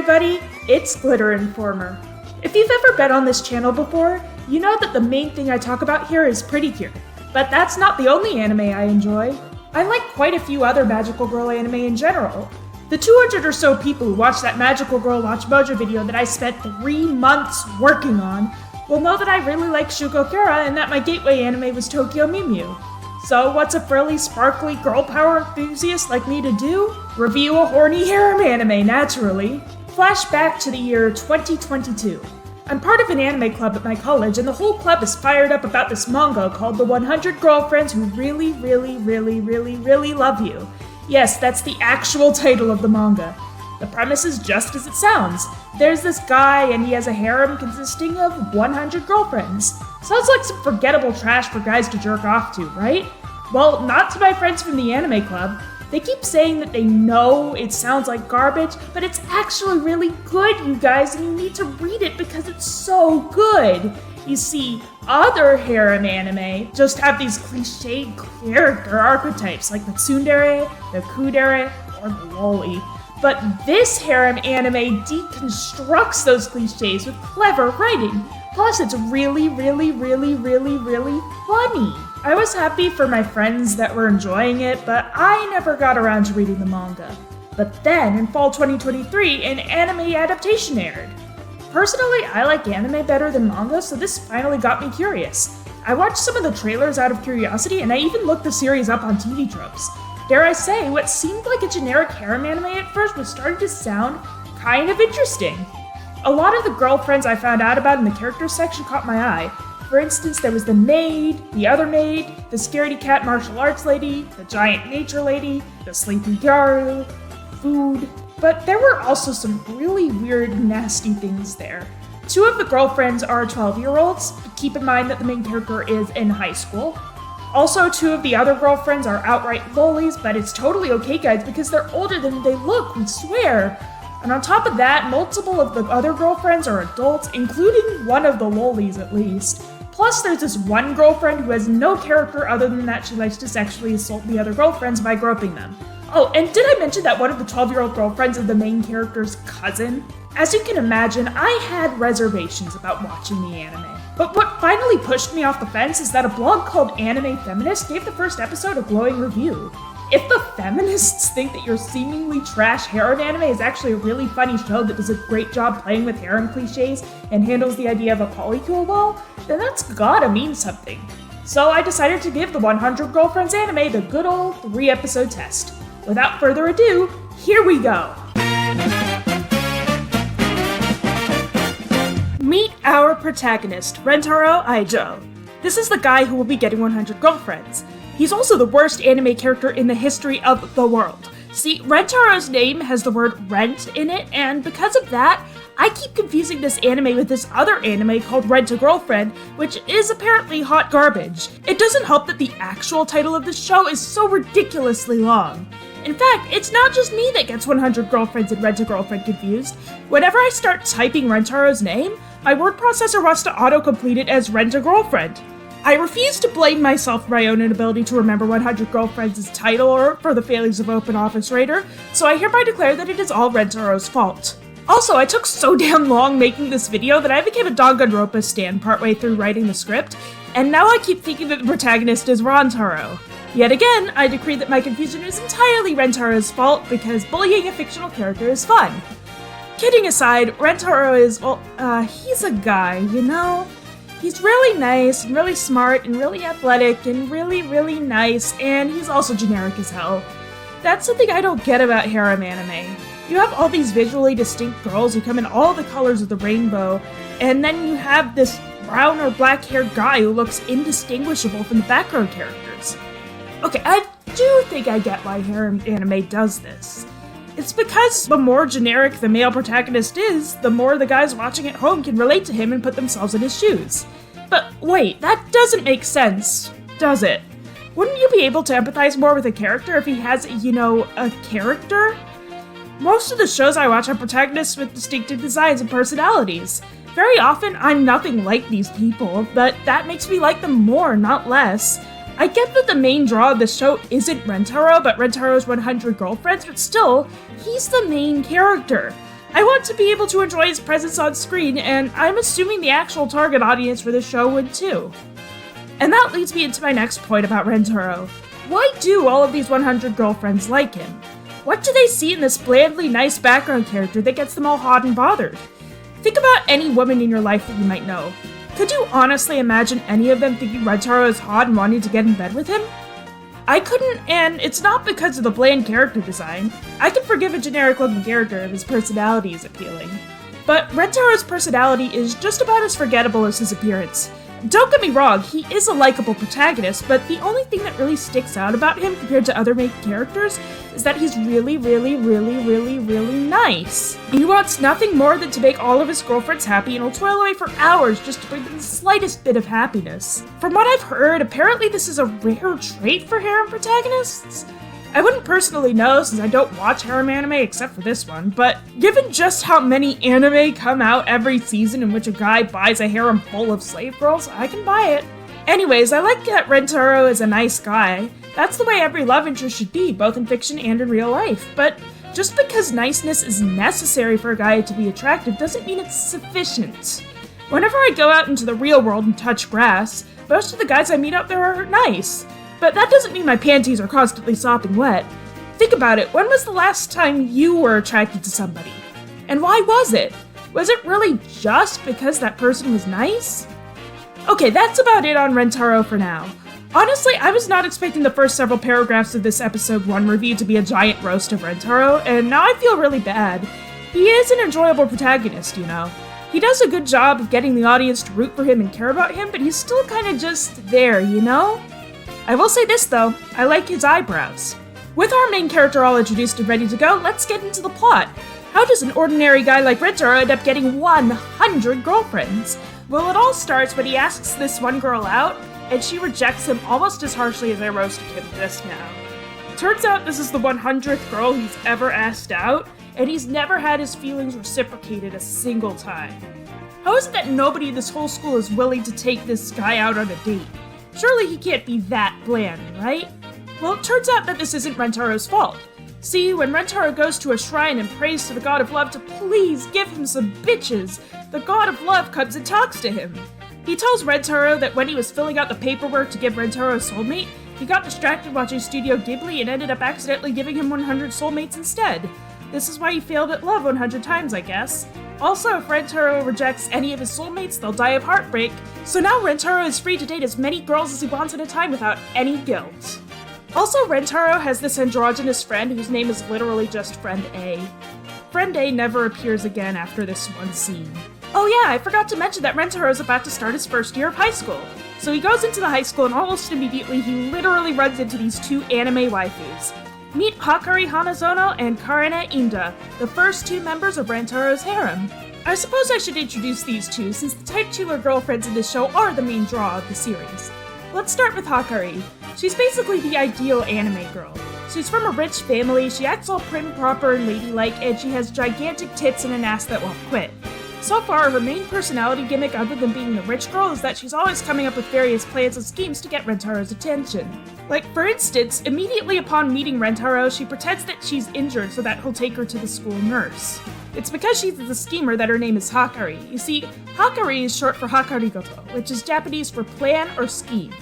everybody, it's Glitter Informer. If you've ever been on this channel before, you know that the main thing I talk about here is Pretty Cure. But that's not the only anime I enjoy. I like quite a few other magical girl anime in general. The 200 or so people who watched that Magical Girl Watch Mojo video that I spent 3 months working on will know that I really like Shuko Kara and that my gateway anime was Tokyo Mew Mew. So what's a frilly, sparkly girl power enthusiast like me to do? Review a horny harem anime, naturally. Flashback to the year 2022. I'm part of an anime club at my college, and the whole club is fired up about this manga called The 100 Girlfriends Who Really, Really, Really, Really, Really Love You. Yes, that's the actual title of the manga. The premise is just as it sounds. There's this guy, and he has a harem consisting of 100 girlfriends. Sounds like some forgettable trash for guys to jerk off to, right? Well, not to my friends from the anime club. They keep saying that they know it sounds like garbage, but it's actually really good, you guys, and you need to read it because it's so good. You see, other harem anime just have these cliched character archetypes like the tsundere, the kudere, or the loli. But this harem anime deconstructs those cliches with clever writing. Plus, it's really, really, really, really, really funny. I was happy for my friends that were enjoying it, but I never got around to reading the manga. But then, in fall 2023, an anime adaptation aired. Personally, I like anime better than manga, so this finally got me curious. I watched some of the trailers out of curiosity, and I even looked the series up on TV Tropes. Dare I say, what seemed like a generic harem anime at first was starting to sound kind of interesting. A lot of the girlfriends I found out about in the characters section caught my eye. For instance, there was the maid, the other maid, the scaredy cat martial arts lady, the giant nature lady, the sleepy gyaru, food. But there were also some really weird, nasty things there. 2 of the girlfriends are 12-year-olds, but keep in mind that the main character is in high school. Also, 2 of the other girlfriends are outright lolis, but it's totally okay, guys, because they're older than they look, we swear. And on top of that, multiple of the other girlfriends are adults, including one of the lolis at least. Plus, there's this one girlfriend who has no character other than that she likes to sexually assault the other girlfriends by groping them. Oh, and did I mention that one of the 12-year-old girlfriends is the main character's cousin? As you can imagine, I had reservations about watching the anime. But what finally pushed me off the fence is that a blog called Anime Feminist gave the first episode a glowing review. If the feminists think that your seemingly trash harem anime is actually a really funny show that does a great job playing with harem cliches and handles the idea of a polycule well, then that's gotta mean something. So I decided to give the 100 Girlfriends anime the good old 3-episode test. Without further ado, here we go! Meet our protagonist, Rentaro Aijo. This is the guy who will be getting 100 girlfriends. He's also the worst anime character in the history of the world. See, Rentaro's name has the word rent in it, and because of that, I keep confusing this anime with this other anime called Rent a Girlfriend, which is apparently hot garbage. It doesn't help that the actual title of the show is so ridiculously long. In fact, it's not just me that gets 100 Girlfriends and Rent a Girlfriend confused. Whenever I start typing Rentaro's name, my word processor wants to auto-complete it as Rent a Girlfriend. I refuse to blame myself for my own inability to remember 100 Girlfriends' title or for the failings of OpenOffice Reader, so I hereby declare that it is all Rentaro's fault. Also, I took so damn long making this video that I became a Danganronpa stan partway through writing the script, and now I keep thinking that the protagonist is Rantaro. Yet again, I decree that my confusion is entirely Rentaro's fault because bullying a fictional character is fun. Kidding aside, Rentaro is, well, he's a guy, you know? He's really nice, and really smart, and really athletic, and really, really nice, and he's also generic as hell. That's something I don't get about harem anime. You have all these visually distinct girls who come in all the colors of the rainbow, and then you have this brown or black-haired guy who looks indistinguishable from the background characters. Okay, I do think I get why harem anime does this. It's because the more generic the male protagonist is, the more the guys watching at home can relate to him and put themselves in his shoes. But wait, that doesn't make sense, does it? Wouldn't you be able to empathize more with a character if he has, you know, a character? Most of the shows I watch have protagonists with distinctive designs and personalities. Very often, I'm nothing like these people, but that makes me like them more, not less. I get that the main draw of the show isn't Rentaro, but Rentaro's 100 girlfriends, but still, he's the main character. I want to be able to enjoy his presence on screen, and I'm assuming the actual target audience for this show would too. And that leads me into my next point about Rentaro. Why do all of these 100 girlfriends like him? What do they see in this blandly nice background character that gets them all hot and bothered? Think about any woman in your life that you might know. Could you honestly imagine any of them thinking Rentaro is hot and wanting to get in bed with him? I couldn't, and it's not because of the bland character design. I can forgive a generic-looking character if his personality is appealing. But Rentaro's personality is just about as forgettable as his appearance. Don't get me wrong, he is a likable protagonist, but the only thing that really sticks out about him compared to other main characters is that he's really nice. He wants nothing more than to make all of his girlfriends happy and will toil away for hours just to bring them the slightest bit of happiness. From what I've heard, apparently this is a rare trait for harem protagonists. I wouldn't personally know since I don't watch harem anime except for this one, but given just how many anime come out every season in which a guy buys a harem full of slave girls, I can buy it. Anyways, I like that Rentaro is a nice guy. That's the way every love interest should be, both in fiction and in real life. But just because niceness is necessary for a guy to be attractive doesn't mean it's sufficient. Whenever I go out into the real world and touch grass, most of the guys I meet out there are nice. But that doesn't mean my panties are constantly sopping wet. Think about it, when was the last time you were attracted to somebody? And why was it? Was it really just because that person was nice? Okay, that's about it on Rentaro for now. Honestly, I was not expecting the first several paragraphs of this episode 1 review to be a giant roast of Rentaro, and now I feel really bad. He is an enjoyable protagonist, you know. He does a good job of getting the audience to root for him and care about him, but he's still kinda just there, you know? I will say this though, I like his eyebrows. With our main character all introduced and ready to go, let's get into the plot. How does an ordinary guy like Rentaro end up getting 100 girlfriends? Well, it all starts when he asks this one girl out, and she rejects him almost as harshly as I roasted him just now. Turns out this is the 100th girl he's ever asked out, and he's never had his feelings reciprocated a single time. How is it that nobody in this whole school is willing to take this guy out on a date? Surely he can't be that bland, right? Well, it turns out that this isn't Rentaro's fault. See, when Rentaro goes to a shrine and prays to the god of love to please give him some bitches, the god of love comes and talks to him. He tells Rentaro that when he was filling out the paperwork to give Rentaro a soulmate, he got distracted watching Studio Ghibli and ended up accidentally giving him 100 soulmates instead. This is why he failed at love 100 times, I guess. Also, if Rentaro rejects any of his soulmates, they'll die of heartbreak. So now Rentaro is free to date as many girls as he wants at a time without any guilt. Also, Rentaro has this androgynous friend whose name is literally just Friend A. Friend A never appears again after this one scene. Oh yeah, I forgot to mention that Rentaro is about to start his first year of high school. So he goes into the high school and almost immediately he literally runs into these two anime waifus. Meet Hakari Hanazono and Karine Inda, the first two members of Rentaro's harem. I suppose I should introduce these two, since the titular girlfriends in this show are the main draw of the series. Let's start with Hakari. She's basically the ideal anime girl. She's from a rich family, she acts all prim, proper, and ladylike, and she has gigantic tits and an ass that won't quit. So far, her main personality gimmick other than being the rich girl is that she's always coming up with various plans and schemes to get Rentaro's attention. Like, for instance, immediately upon meeting Rentaro, she pretends that she's injured so that he'll take her to the school nurse. It's because she's the schemer that her name is Hakari. You see, Hakari is short for Hakarigoto, which is Japanese for plan or scheme.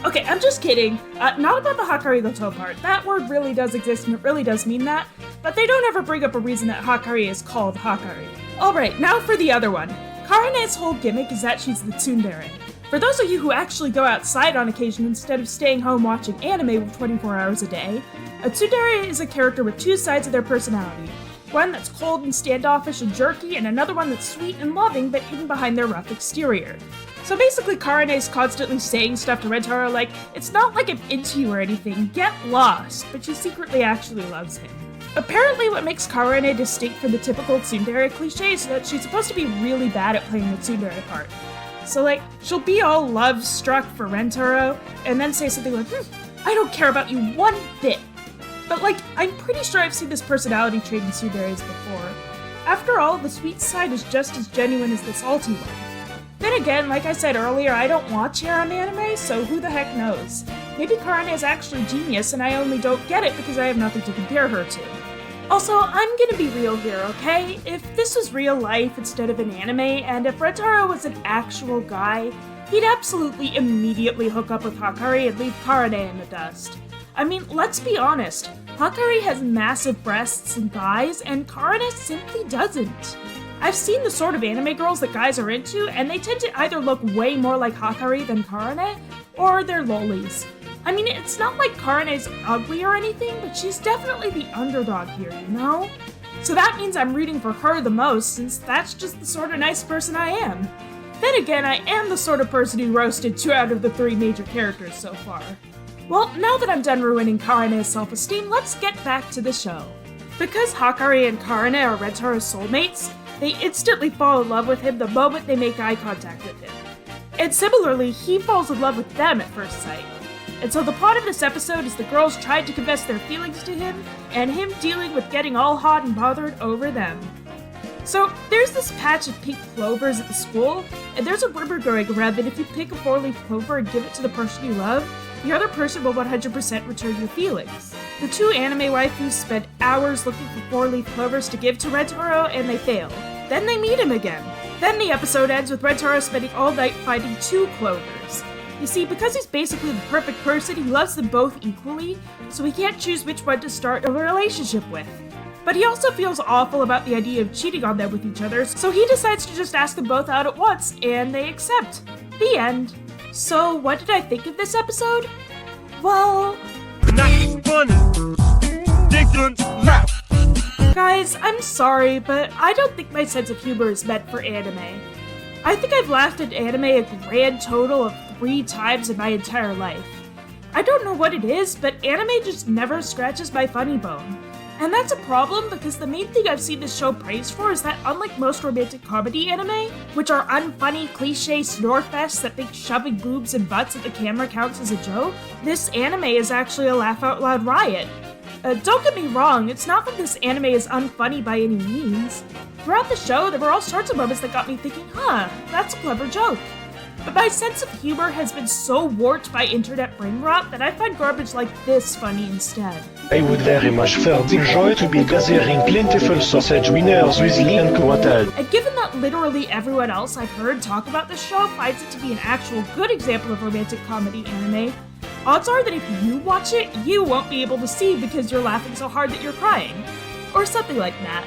Okay, I'm just kidding. Not about the Hakarigoto part. That word really does exist and it really does mean that, but they don't ever bring up a reason that Hakari is called Hakari. Alright, now for the other one. Karine's whole gimmick is that she's the tsundere. For those of you who actually go outside on occasion instead of staying home watching anime 24 hours a day, a tsundere is a character with two sides of their personality. One that's cold and standoffish and jerky, and another one that's sweet and loving but hidden behind their rough exterior. So basically Karine's constantly saying stuff to Rentaro like, it's not like I'm into you or anything, get lost, but she secretly actually loves him. Apparently what makes Karine distinct from the typical tsundere cliché is that she's supposed to be really bad at playing the tsundere part. So like, she'll be all love-struck for Rentaro, and then say something like, I don't care about you one bit. But like, I'm pretty sure I've seen this personality trait in tsunderes before. After all, the sweet side is just as genuine as the salty one. Then again, like I said earlier, I don't watch harem anime, so who the heck knows? Maybe Karine is actually genius and I only don't get it because I have nothing to compare her to. Also, I'm gonna be real here, okay? If this was real life instead of an anime, and if Rentaro was an actual guy, he'd absolutely immediately hook up with Hakari and leave Karane in the dust. I mean, let's be honest, Hakari has massive breasts and thighs, and Karane simply doesn't. I've seen the sort of anime girls that guys are into, and they tend to either look way more like Hakari than Karane, or they're lolis. I mean, it's not like Karane's ugly or anything, but she's definitely the underdog here, you know? So that means I'm rooting for her the most, since that's just the sort of nice person I am. Then again, I am the sort of person who roasted 2 out of the 3 major characters so far. Well, now that I'm done ruining Karane's self-esteem, let's get back to the show. Because Hakari and Karane are Rentaro's soulmates, they instantly fall in love with him the moment they make eye contact with him. And similarly, he falls in love with them at first sight. And so the plot of this episode is the girls tried to confess their feelings to him, and him dealing with getting all hot and bothered over them. So, there's this patch of pink clovers at the school, and there's a rumor going around that if you pick a 4-leaf clover and give it to the person you love, the other person will 100% return your feelings. The 2 anime waifus spend hours looking for 4-leaf clovers to give to Rentaro, and they fail. Then they meet him again. Then the episode ends with Rentaro spending all night finding 2 clovers. You see, because he's basically the perfect person, he loves them both equally, so he can't choose which one to start a relationship with. But he also feels awful about the idea of cheating on them with each other, so he decides to just ask them both out at once, and they accept. The end. So, what did I think of this episode? Well... Guys, I'm sorry, but I don't think my sense of humor is meant for anime. I think I've laughed at anime a grand total of 3 times in my entire life. I don't know what it is, but anime just never scratches my funny bone. And that's a problem because the main thing I've seen this show praised for is that unlike most romantic comedy anime, which are unfunny, cliche snorefests that think shoving boobs and butts at the camera counts as a joke, this anime is actually a laugh-out-loud riot. Don't get me wrong, it's not that this anime is unfunny by any means. Throughout the show, there were all sorts of moments that got me thinking, that's a clever joke. But my sense of humor has been so warped by internet brain rot that I find garbage like this funny instead. I would very much felt enjoy to be gathering plentiful sausage winners with and quoted. And given that literally everyone else I've heard talk about this show finds it to be an actual good example of romantic comedy anime, odds are that if you watch it, you won't be able to see because you're laughing so hard that you're crying. Or something like that.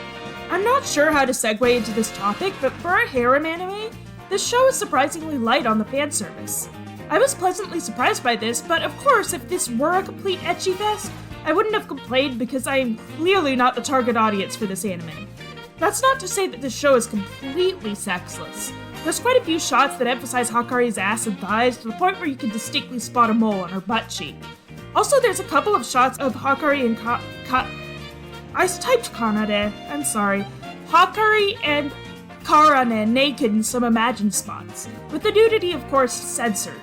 I'm not sure how to segue into this topic, but for a harem anime, this show is surprisingly light on the fan service. I was pleasantly surprised by this, but of course, if this were a complete ecchi fest, I wouldn't have complained because I am clearly not the target audience for this anime. That's not to say that this show is completely sexless. There's quite a few shots that emphasize Hakari's ass and thighs to the point where you can distinctly spot a mole on her butt cheek. Also, there's a couple of shots of Hakari and I typed Kanade, I'm sorry. Hakari and Karane naked in some imagined spots, with the nudity of course censored.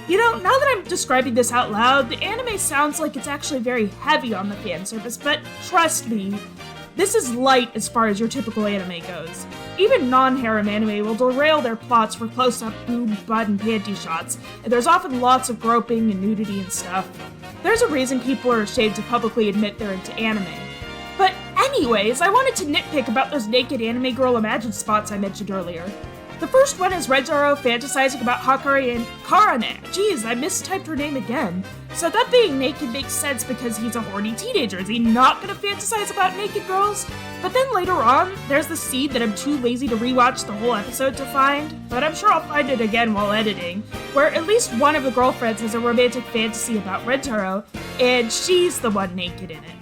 You know, now that I'm describing this out loud, the anime sounds like it's actually very heavy on the fan service, but trust me, this is light as far as your typical anime goes. Even non-harem anime will derail their plots for close-up boob, butt, and panty shots, and there's often lots of groping and nudity and stuff. There's a reason people are ashamed to publicly admit they're into anime. But anyways, I wanted to nitpick about those naked anime girl imagined spots I mentioned earlier. The first one is Rentaro fantasizing about Hakari and Karane. Jeez, I mistyped her name again. So that being naked makes sense because he's a horny teenager. Is he not gonna fantasize about naked girls? But then later on, there's the scene that I'm too lazy to rewatch the whole episode to find, but I'm sure I'll find it again while editing, where at least one of the girlfriends has a romantic fantasy about Rentaro, and she's the one naked in it.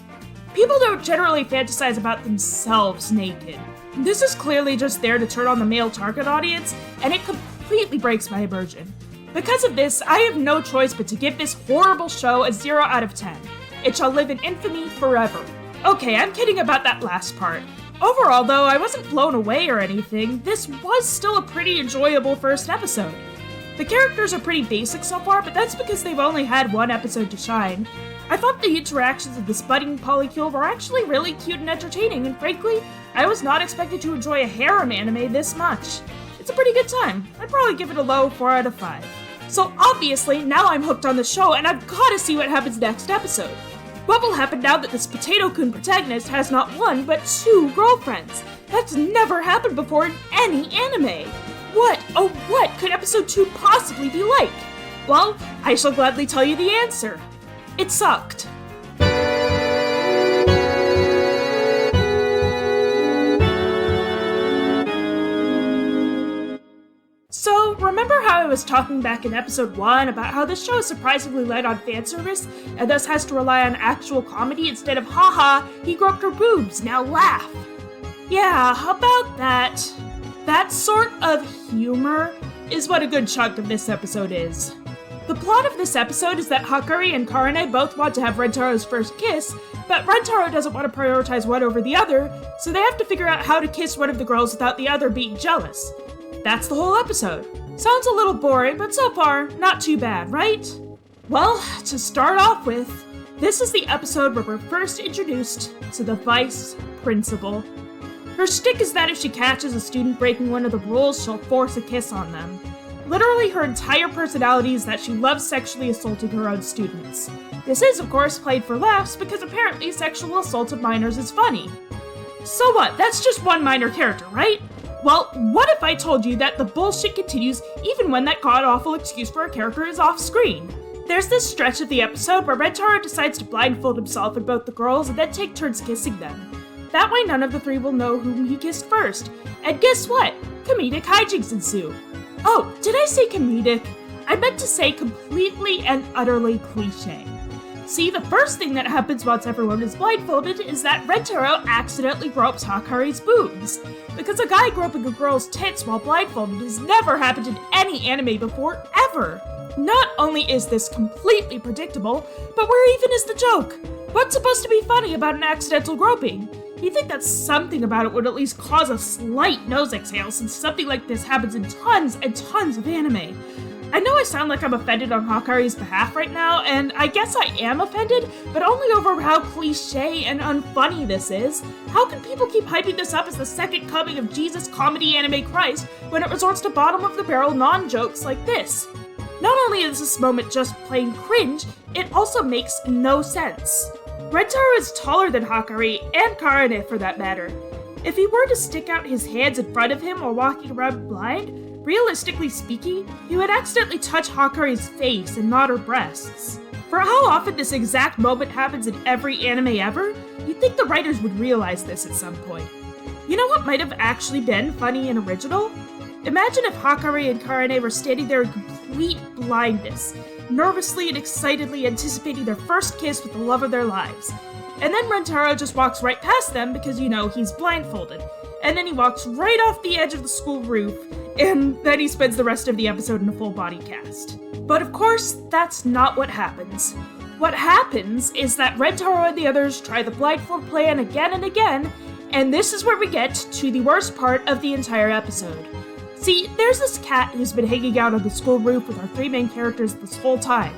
People don't generally fantasize about themselves naked. This is clearly just there to turn on the male target audience, and it completely breaks my immersion. Because of this, I have no choice but to give this horrible show a 0 out of 10. It shall live in infamy forever. Okay, I'm kidding about that last part. Overall, though, I wasn't blown away or anything. This was still a pretty enjoyable first episode. The characters are pretty basic so far, but that's because they've only had one episode to shine. I thought the interactions of this budding polycule were actually really cute and entertaining, and frankly, I was not expected to enjoy a harem anime this much. It's a pretty good time. I'd probably give it a low 4 out of 5. So obviously, now I'm hooked on the show, and I've gotta see what happens next episode. What will happen now that this Potato-kun protagonist has not one, but 2 girlfriends? That's never happened before in any anime. What, oh what, could episode 2 possibly be like? Well, I shall gladly tell you the answer. It sucked. So, remember how I was talking back in episode 1 about how this show is surprisingly light on fan service and thus has to rely on actual comedy instead of haha, he groped her boobs, now laugh? Yeah, how about that? That sort of humor is what a good chunk of this episode is. The plot of this episode is that Hakari and Karane both want to have Rentaro's first kiss, but Rentaro doesn't want to prioritize one over the other, so they have to figure out how to kiss one of the girls without the other being jealous. That's the whole episode. Sounds a little boring, but so far, not too bad, right? Well, to start off with, this is the episode where we're first introduced to the vice principal. Her shtick is that if she catches a student breaking one of the rules, she'll force a kiss on them. Literally, her entire personality is that she loves sexually assaulting her own students. This is, of course, played for laughs because apparently sexual assault of minors is funny. So what? That's just one minor character, right? Well, what if I told you that the bullshit continues even when that god-awful excuse for a character is off-screen? There's this stretch of the episode where Rentaro decides to blindfold himself and both the girls and then take turns kissing them. That way none of the 3 will know whom he kissed first. And guess what? Comedic hijinks ensue. Oh, did I say comedic? I meant to say completely and utterly cliche. See, the first thing that happens once everyone is blindfolded is that Rentaro accidentally gropes Hakari's boobs. Because a guy groping a girl's tits while blindfolded has never happened in any anime before, ever. Not only is this completely predictable, but where even is the joke? What's supposed to be funny about an accidental groping? You'd think that something about it would at least cause a slight nose exhale, since something like this happens in tons and tons of anime. I know I sound like I'm offended on Hakari's behalf right now, and I guess I am offended, but only over how cliche and unfunny this is. How can people keep hyping this up as the second coming of Jesus comedy anime Christ when it resorts to bottom-of-the-barrel non-jokes like this? Not only is this moment just plain cringe, it also makes no sense. Rentaro is taller than Hakari, and Karane for that matter. If he were to stick out his hands in front of him while walking around blind, realistically speaking, he would accidentally touch Hakari's face and not her breasts. For how often this exact moment happens in every anime ever, you'd think the writers would realize this at some point. You know what might have actually been funny and original? Imagine if Hakari and Karane were standing there in complete blindness, nervously and excitedly anticipating their first kiss with the love of their lives. And then Rentaro just walks right past them because, you know, he's blindfolded. And then he walks right off the edge of the school roof, and then he spends the rest of the episode in a full body cast. But of course, that's not what happens. What happens is that Rentaro and the others try the blindfold plan again and again, and this is where we get to the worst part of the entire episode. See, there's this cat who's been hanging out on the school roof with our 3 main characters this whole time.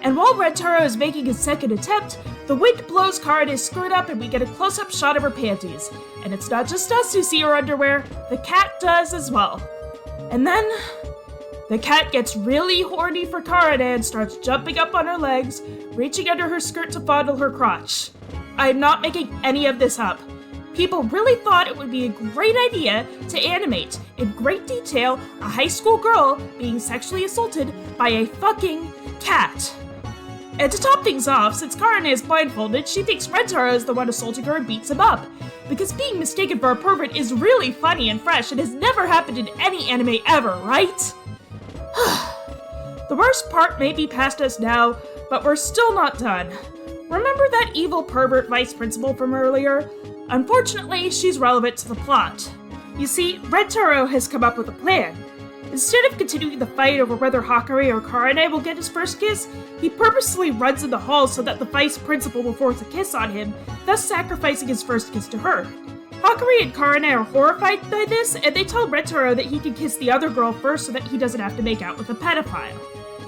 And while Rentaro is making his second attempt, the wind blows Karane's skirt up and we get a close-up shot of her panties. And it's not just us who see her underwear, the cat does as well. And then, the cat gets really horny for Karane and starts jumping up on her legs, reaching under her skirt to fondle her crotch. I'm not making any of this up. People really thought it would be a great idea to animate, in great detail, a high school girl being sexually assaulted by a fucking cat. And to top things off, since Karane is blindfolded, she thinks Rentaro is the one assaulting her and beats him up. Because being mistaken for a pervert is really funny and fresh and has never happened in any anime ever, right? The worst part may be past us now, but we're still not done. Remember that evil pervert vice principal from earlier? Unfortunately, she's relevant to the plot. You see, Rentaro has come up with a plan. Instead of continuing the fight over whether Hakari or Karane will get his first kiss, he purposely runs in the hall so that the vice principal will force a kiss on him, thus sacrificing his first kiss to her. Hakari and Karane are horrified by this, and they tell Rentaro that he can kiss the other girl first so that he doesn't have to make out with a pedophile.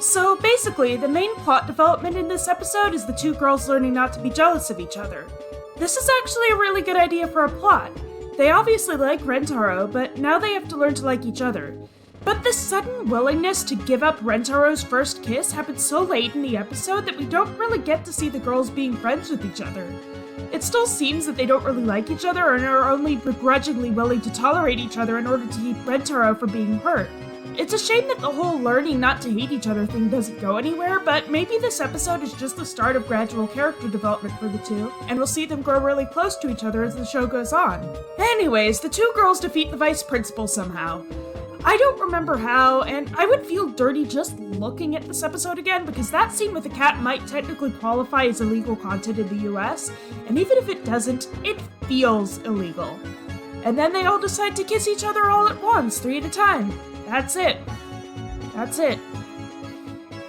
So basically, the main plot development in this episode is the 2 girls learning not to be jealous of each other. This is actually a really good idea for a plot. They obviously like Rentaro, but now they have to learn to like each other. But this sudden willingness to give up Rentaro's first kiss happened so late in the episode that we don't really get to see the girls being friends with each other. It still seems that they don't really like each other and are only begrudgingly willing to tolerate each other in order to keep Rentaro from being hurt. It's a shame that the whole learning not to hate each other thing doesn't go anywhere, but maybe this episode is just the start of gradual character development for the two, and we'll see them grow really close to each other as the show goes on. Anyways, the two girls defeat the vice principal somehow. I don't remember how, and I would feel dirty just looking at this episode again because that scene with the cat might technically qualify as illegal content in the US, and even if it doesn't, it feels illegal. And then they all decide to kiss each other all at once, 3 at a time. That's it.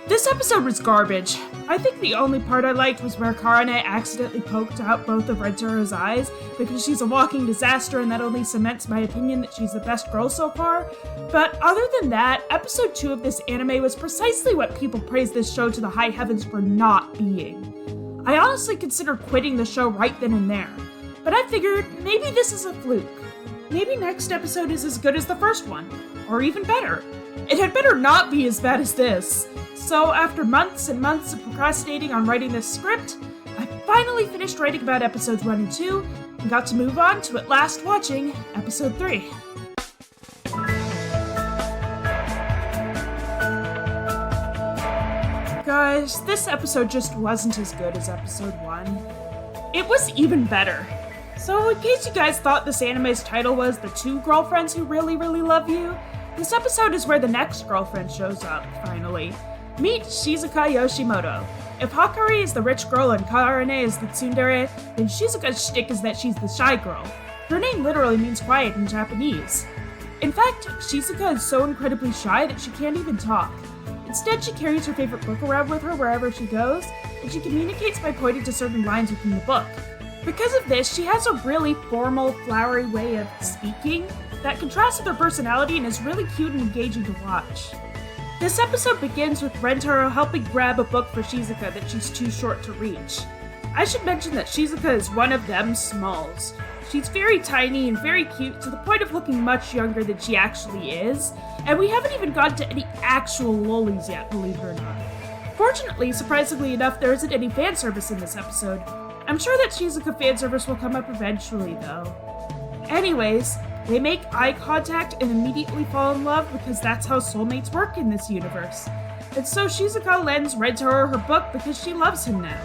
This episode was garbage. I think the only part I liked was where Karane accidentally poked out both of Rentaro's eyes because she's a walking disaster and that only cements my opinion that she's the best girl so far. But other than that, episode 2 of this anime was precisely what people praise this show to the high heavens for not being. I honestly considered quitting the show right then and there, but I figured maybe this is a fluke. Maybe next episode is as good as the first one, or even better. It had better not be as bad as this. So after months and months of procrastinating on writing this script, I finally finished writing about episodes 1 and 2, and got to move on to at last watching episode 3. Guys, this episode just wasn't as good as episode 1. It was even better. So in case you guys thought this anime's title was The Two Girlfriends Who Really, Really Love You, this episode is where the next girlfriend shows up, finally. Meet Shizuka Yoshimoto. If Hakari is the rich girl and Karane is the tsundere, then Shizuka's shtick is that she's the shy girl. Her name literally means quiet in Japanese. In fact, Shizuka is so incredibly shy that she can't even talk. Instead, she carries her favorite book around with her wherever she goes, and she communicates by pointing to certain lines within the book. Because of this, she has a really formal, flowery way of speaking that contrasts with her personality and is really cute and engaging to watch. This episode begins with Rentaro helping grab a book for Shizuka that she's too short to reach. I should mention that Shizuka is one of them smalls. She's very tiny and very cute to the point of looking much younger than she actually is, and we haven't even gotten to any actual lolis yet, believe it or not. Fortunately, surprisingly enough, there isn't any fan service in this episode. I'm sure that Shizuka fanservice will come up eventually, though. Anyways, they make eye contact and immediately fall in love because that's how soulmates work in this universe. And so Shizuka lends Rentaro her book because she loves him now.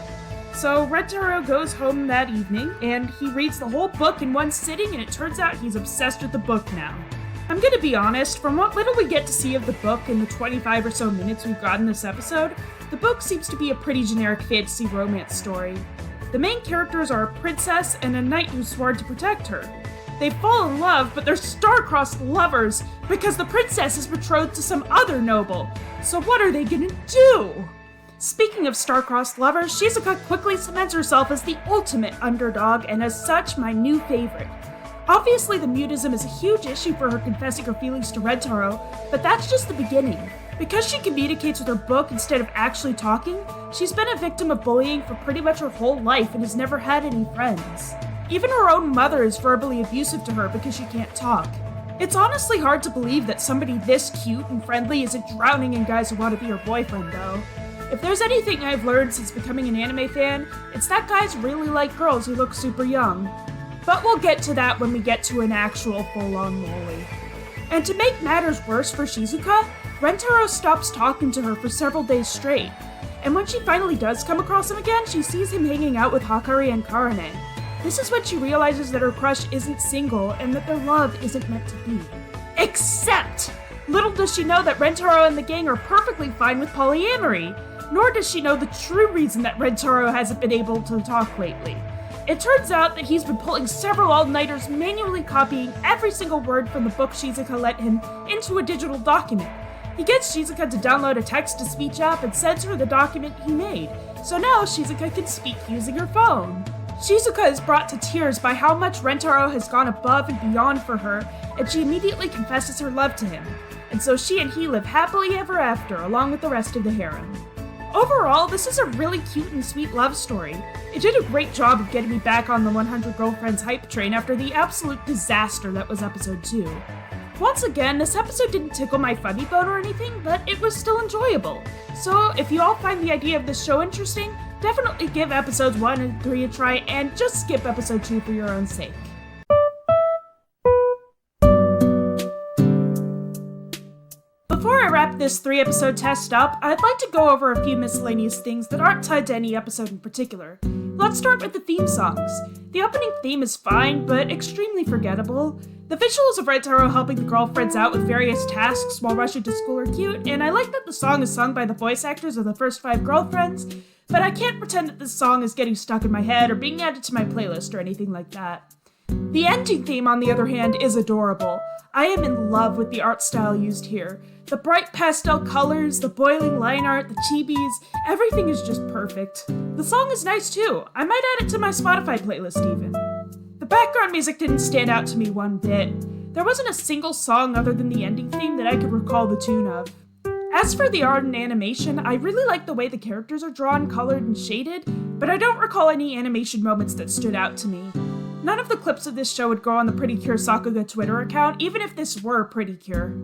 So Rentaro goes home that evening, and he reads the whole book in one sitting, and it turns out he's obsessed with the book now. I'm gonna be honest, from what little we get to see of the book in the 25 or so minutes we've got in this episode, the book seems to be a pretty generic fantasy romance story. The main characters are a princess and a knight who's sworn to protect her. They fall in love, but they're star-crossed lovers because the princess is betrothed to some other noble. So what are they gonna do? Speaking of star-crossed lovers, Shizuka quickly cements herself as the ultimate underdog and as such my new favorite. Obviously the mutism is a huge issue for her confessing her feelings to Rentaro, but that's just the beginning. Because she communicates with her book instead of actually talking, she's been a victim of bullying for pretty much her whole life and has never had any friends. Even her own mother is verbally abusive to her because she can't talk. It's honestly hard to believe that somebody this cute and friendly isn't drowning in guys who want to be her boyfriend, though. If there's anything I've learned since becoming an anime fan, it's that guys really like girls who look super young. But we'll get to that when we get to an actual full-on loli. And to make matters worse for Shizuka, Rentaro stops talking to her for several days straight. And when she finally does come across him again, she sees him hanging out with Hakari and Karane. This is when she realizes that her crush isn't single and that their love isn't meant to be. Except, little does she know that Rentaro and the gang are perfectly fine with polyamory, nor does she know the true reason that Rentaro hasn't been able to talk lately. It turns out that he's been pulling several all-nighters manually copying every single word from the book Shizuka lent him into a digital document. He gets Shizuka to download a text-to-speech app and sends her the document he made, so now Shizuka can speak using her phone. Shizuka is brought to tears by how much Rentaro has gone above and beyond for her, and she immediately confesses her love to him. And so she and he live happily ever after, along with the rest of the harem. Overall, this is a really cute and sweet love story. It did a great job of getting me back on the 100 Girlfriends hype train after the absolute disaster that was episode 2. Once again, this episode didn't tickle my funny bone or anything, but it was still enjoyable. So if you all find the idea of this show interesting, definitely give episodes 1 and 3 a try and just skip episode 2 for your own sake. Before I wrap this 3-episode test up, I'd like to go over a few miscellaneous things that aren't tied to any episode in particular. Let's start with the theme songs. The opening theme is fine, but extremely forgettable. The visuals of Rentaro helping the girlfriends out with various tasks while rushing to school are cute, and I like that the song is sung by the voice actors of the first 5 girlfriends, but I can't pretend that this song is getting stuck in my head or being added to my playlist or anything like that. The ending theme, on the other hand, is adorable. I am in love with the art style used here. The bright pastel colors, the boiling line art, the chibis, everything is just perfect. The song is nice too. I might add it to my Spotify playlist even. The background music didn't stand out to me one bit. There wasn't a single song other than the ending theme that I could recall the tune of. As for the art and animation, I really like the way the characters are drawn, colored, and shaded, but I don't recall any animation moments that stood out to me. None of the clips of this show would go on the Pretty Cure Sakuga Twitter account, even if this were Pretty Cure.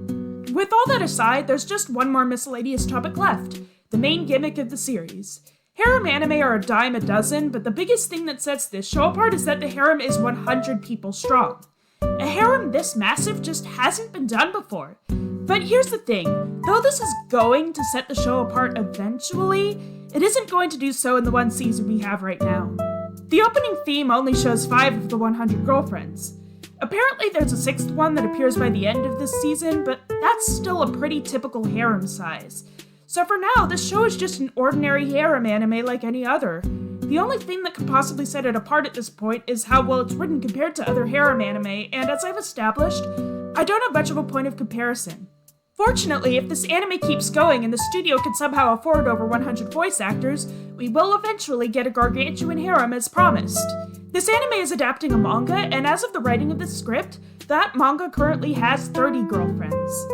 With all that aside, there's just one more miscellaneous topic left, the main gimmick of the series. Harem anime are a dime a dozen, but the biggest thing that sets this show apart is that the harem is 100 people strong. A harem this massive just hasn't been done before. But here's the thing, though this is going to set the show apart eventually, it isn't going to do so in the one season we have right now. The opening theme only shows 5 of the 100 girlfriends. Apparently there's a 6th one that appears by the end of this season, but that's still a pretty typical harem size. So for now, this show is just an ordinary harem anime like any other. The only thing that could possibly set it apart at this point is how well it's written compared to other harem anime, and as I've established, I don't have much of a point of comparison. Fortunately, if this anime keeps going and the studio can somehow afford over 100 voice actors, we will eventually get a gargantuan harem as promised. This anime is adapting a manga, and as of the writing of this script, that manga currently has 30 girlfriends.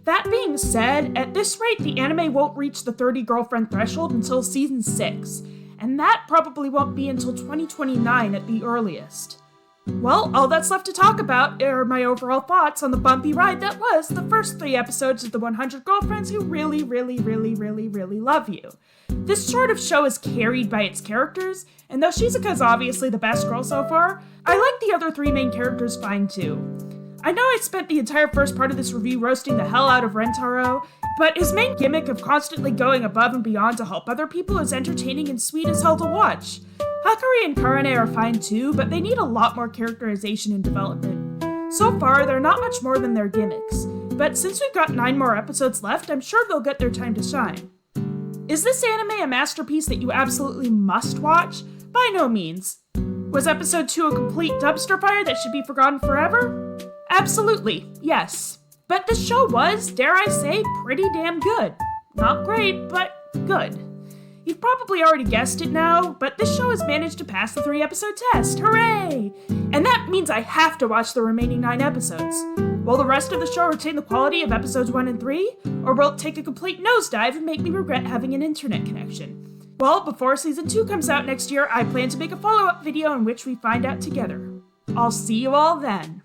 That being said, at this rate, the anime won't reach the 30 girlfriend threshold until season 6, and that probably won't be until 2029 at the earliest. Well, all that's left to talk about are my overall thoughts on the bumpy ride that was the first 3 episodes of the 100 Girlfriends Who Really, Really, Really, Really, Really Love You. This sort of show is carried by its characters, and though Shizuka's obviously the best girl so far, I like the other 3 main characters fine too. I know I spent the entire first part of this review roasting the hell out of Rentaro, but his main gimmick of constantly going above and beyond to help other people is entertaining and sweet as hell to watch. Hakari and Karane are fine too, but they need a lot more characterization and development. So far, they're not much more than their gimmicks, but since we've got 9 more episodes left, I'm sure they'll get their time to shine. Is this anime a masterpiece that you absolutely must watch? By no means. Was episode 2 a complete dumpster fire that should be forgotten forever? Absolutely, yes. But the show was, dare I say, pretty damn good. Not great, but good. You've probably already guessed it now, but this show has managed to pass the 3-episode test, hooray! And that means I have to watch the remaining 9 episodes. Will the rest of the show retain the quality of episodes 1 and 3, or will it take a complete nosedive and make me regret having an internet connection? Well, before season 2 comes out next year, I plan to make a follow-up video in which we find out together. I'll see you all then.